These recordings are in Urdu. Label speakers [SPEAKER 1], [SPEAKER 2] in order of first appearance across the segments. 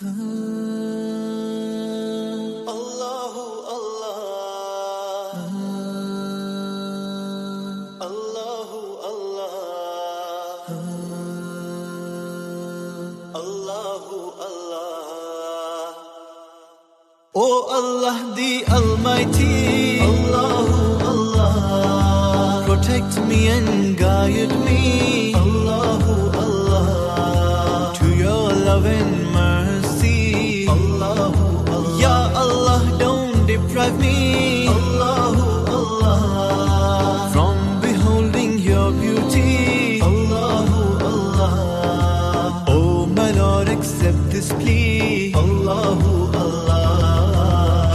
[SPEAKER 1] Allahu Allah, Allahu Allah, Allahu Allah. Oh Allah the Almighty, Allahu Allah, protect me and guide me, Allahu Allah, to your love and mercy, Allahu Allah. Ya Allah, don't deprive me, Allahu Allah, from beholding your beauty, Allahu Allah. Oh my Lord, accept this plea, Allahu Allah.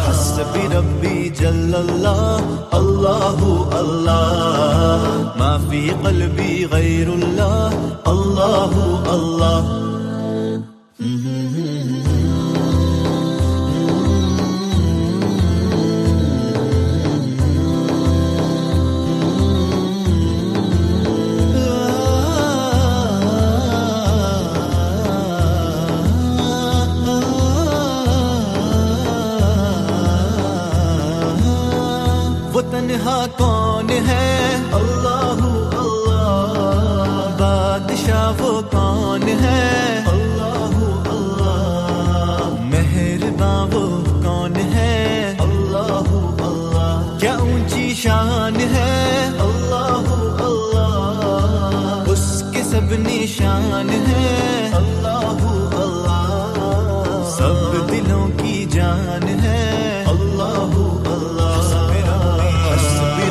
[SPEAKER 1] Hasbi Rabbi Jallallah, Allahu Allah. Ma fi qalbi ghayrullah, Allahu Allah. وہ تنہا کون ہے، اللہ اللہ. بادشاہ وہ کون ہے، اللہ اللہ. مہرباں وہ کون ہے، اللہ اللہ. کیا اونچی شان ہے، اللہ اللہ. اس کے سب نشان ہے، اللہ اللہ. سب دلوں کی جان ہے، اللہ اللہ.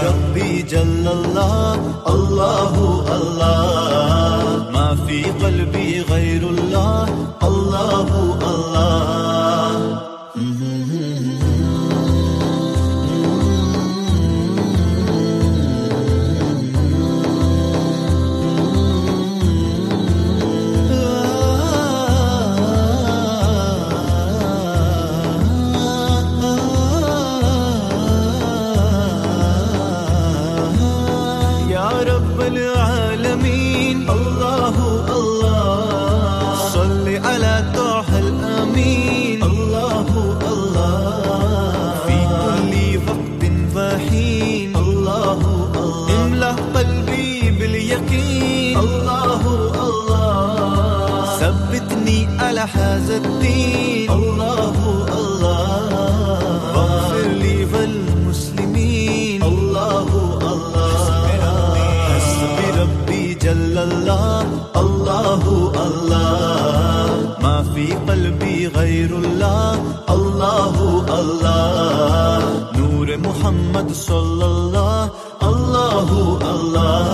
[SPEAKER 1] ربی جل اللہ، اللہ اللہ. ما فی قلبی غیر اللہ، اللہ اللہ. رب العالمین، اللہ اللہ. صلی علی طه الامین، اللہ اللہ. فی کل وقت وحین، اللہ اللہ. املا قلبی بالیقین، اللہ اللہ. ثبتنی علی هذا الدین، اللہ اللہ. واغفر لی والمسلمین، اللہ اللہ. جل اللہ، اللہ اللہ. ما فی قلبی غیر اللہ، اللہ اللہ. نور محمد صلی اللہ، اللہ اللہ.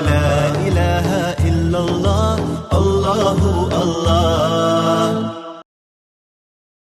[SPEAKER 1] لا الہ الا اللہ، اللہ اللہ.